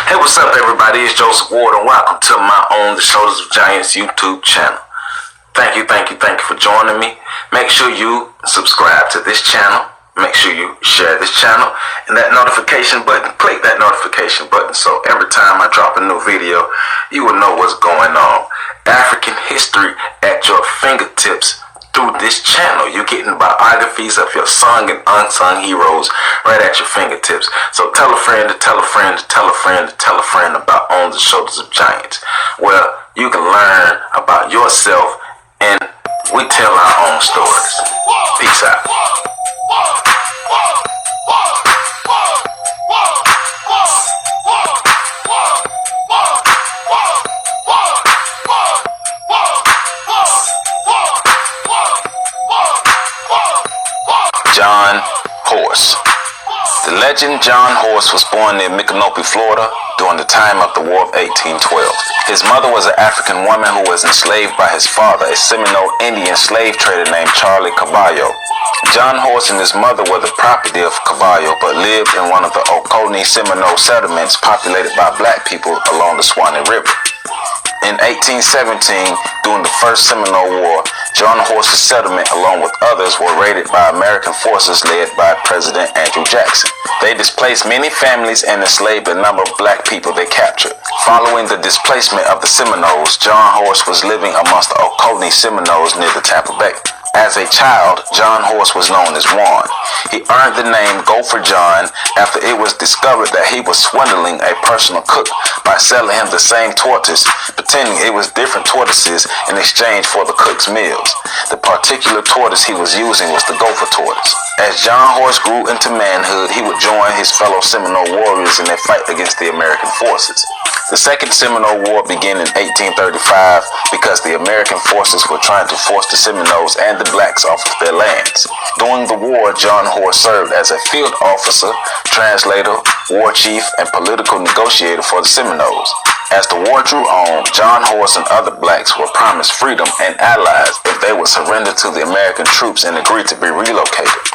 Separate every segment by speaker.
Speaker 1: Hey, what's up, everybody? It's Joseph Ward, and welcome to my own The Shoulders of Giants YouTube channel. Thank you for joining me. Make sure you subscribe to this channel. Make sure you share this channel and that notification button. Click that notification button so every time I drop a new video, you will know what's going on. African history at your fingertips. Through this channel, you're getting biographies of your sung and unsung heroes right at your fingertips. So tell a friend to tell a friend to tell a friend to tell a friend about On the Shoulders of Giants, where you can learn about yourself and we tell our own stories. Peace out. John Horse. The legend John Horse was born near Micanopy, Florida during the time of the War of 1812. His mother was an African woman who was enslaved by his father, a Seminole Indian slave trader named Charlie Caballo. John Horse and his mother were the property of Caballo, but lived in one of the Oconee Seminole settlements populated by black people along the Swanee River. In 1817, during the First Seminole War, John Horse's settlement, along with others, were raided by American forces led by President Andrew Jackson. They displaced many families and enslaved a number of black people they captured. Following the displacement of the Seminoles, John Horse was living amongst the Oconee Seminoles near the Tampa Bay. As a child, John Horse was known as Juan. He earned the name Gopher John after it was discovered that he was swindling a personal cook by selling him the same tortoise, pretending it was different tortoises in exchange for the cook's meals. The particular tortoise he was using was the Gopher tortoise. As John Horse grew into manhood, he would join his fellow Seminole warriors in their fight against the American forces. The Second Seminole War began in 1835 because the American forces were trying to force the Seminoles and the blacks off of their lands. During the war, John Horse served as a field officer, translator, war chief, and political negotiator for the Seminoles. As the war drew on, John Horse and other blacks were promised freedom and allies if they would surrender to the American troops and agree to be relocated.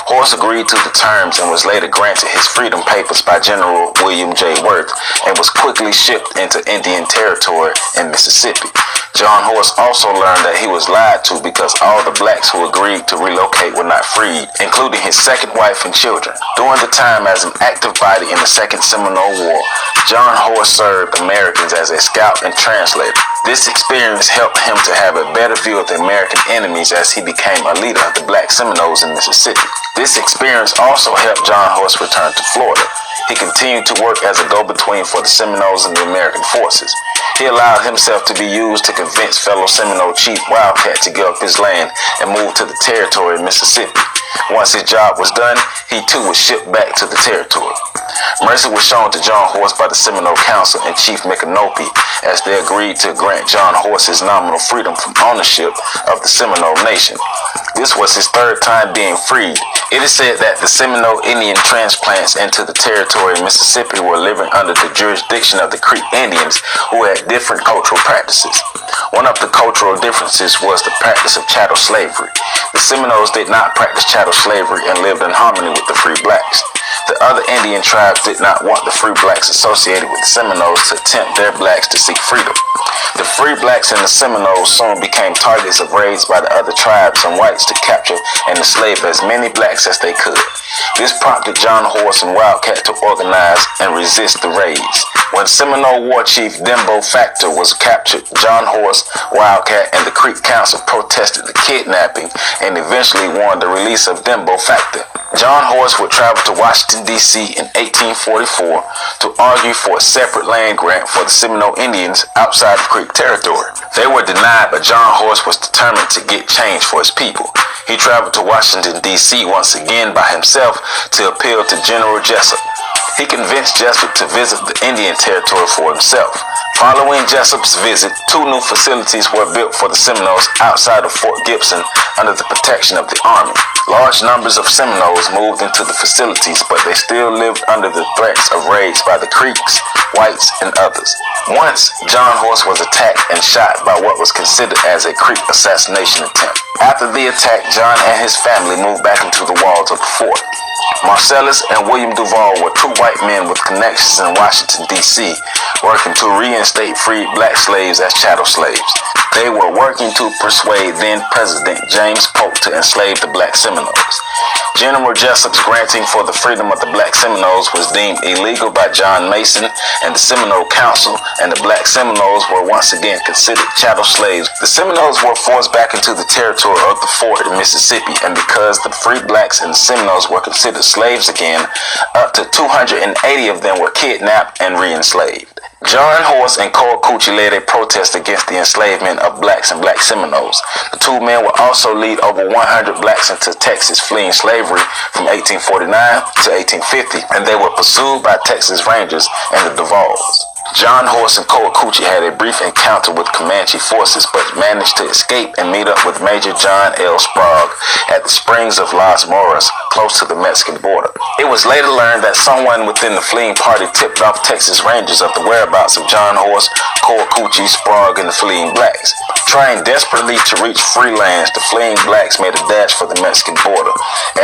Speaker 1: Horse agreed to the terms and was later granted his freedom papers by General William J. Worth and was quickly shipped into Indian Territory in Mississippi. John Horse also learned that he was lied to because all the blacks who agreed to relocate were not freed, including his second wife and children. During the time as an active body in the Second Seminole War, John Horse served Americans as a scout and translator. This experience helped him to have a better view of the American enemies as he became a leader of the black Seminoles in Mississippi. This experience also helped John Horse return to Florida. He continued to work as a go-between for the Seminoles and the American forces. He allowed himself to be used to convince fellow Seminole chief Wildcat to give up his land and move to the territory of Mississippi. Once his job was done, he too was shipped back to the territory. Mercy was shown to John Horse by the Seminole Council and Chief Micanopy as they agreed to grant John Horse his nominal freedom from ownership of the Seminole Nation. This was his third time being freed. It is said that the Seminole Indian transplants into the territory of Mississippi were living under the jurisdiction of the Creek Indians, who had different cultural practices. One of the cultural differences was the practice of chattel slavery. The Seminoles did not practice chattel slavery and lived in harmony with the free blacks. The other Indian tribes did not want the free blacks associated with the Seminoles to tempt their blacks to seek freedom. The free blacks and the Seminoles soon became targets of raids by the other tribes and whites to capture and enslave as many blacks as they could. This prompted John Horse and Wildcat to organize and resist the raids. When Seminole War Chief Dembo Factor was captured, John Horse, Wildcat, and the Creek Council protested the kidnapping and eventually won the release of Dembo Factor. John Horse would travel to Washington, D.C. in 1844 to argue for a separate land grant for the Seminole Indians outside of Creek territory. They were denied, but John Horse was determined to get change for his people. He traveled to Washington, D.C. once again by himself to appeal to General Jessup. He convinced Jessup to visit the Indian Territory for himself. Following Jessup's visit, 2 new facilities were built for the Seminoles outside of Fort Gibson under the protection of the Army. Large numbers of Seminoles moved into the facilities, but they still lived under the threats of raids by the Creeks, whites, and others. Once, John Horse was attacked and shot by what was considered as a Creek assassination attempt. After the attack, John and his family moved back into the walls of the fort. Marcellus and William Duval were two white men with connections in Washington, D.C., working to reinstate freed black slaves as chattel slaves. They were working to persuade then-President James Polk to enslave the black Seminoles. General Jessup's granting for the freedom of the black Seminoles was deemed illegal by John Mason and the Seminole Council, and the black Seminoles were once again considered chattel slaves. The Seminoles were forced back into the territory of the fort in Mississippi, and because the free blacks and the Seminoles were considered slaves again, up to 280 of them were kidnapped and re-enslaved. John Horse and Cole Coochie led a protest against the enslavement of blacks and black Seminoles. The two men would also lead over 100 blacks into Texas fleeing slavery from 1849 to 1850, and they were pursued by Texas Rangers and the Duvals. John Horse and Cole Coochie had a brief encounter with Comanche forces, but managed to escape and meet up with Major John L. Sprague at the springs of Las Moras, close to the Mexican border. It was later learned that someone within the fleeing party tipped off Texas Rangers of the whereabouts of John Horse, Cole Coochie, Sprague, and the fleeing blacks. Trying desperately to reach free lands, the fleeing blacks made a dash for the Mexican border.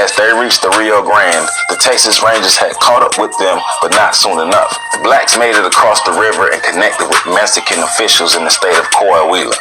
Speaker 1: As they reached the Rio Grande, the Texas Rangers had caught up with them, but not soon enough. The blacks made it across the river and connected with Mexican officials in the state of Coahuila.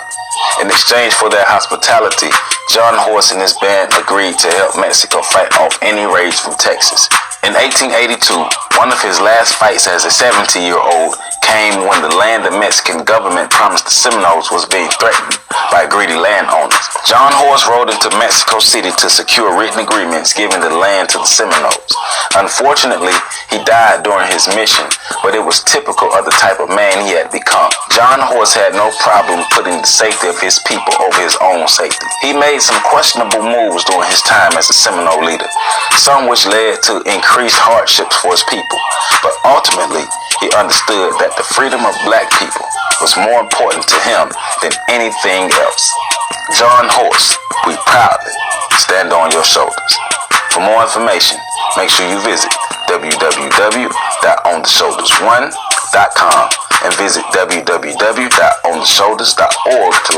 Speaker 1: In exchange for their hospitality, John Horse and his band agreed to help Mexico fight off any raids from Texas. In 1882, one of his last fights as a 70-year-old came when the land the Mexican government promised the Seminoles was being threatened by greedy landowners. John Horse rode into Mexico City to secure written agreements giving the land to the Seminoles. Unfortunately, he died during his mission, but it was typical of the type of man he had become. John Horse had no problem putting the safety of his people over his own safety. He made some questionable moves during his time as a Seminole leader, some which led to increased hardships for his people, but ultimately he understood that the freedom of black people was more important to him than anything else. John Horse, we proudly stand on your shoulders. For more information, make sure you visit www.ontheshoulders1.com and visit www.ontheshoulders.org to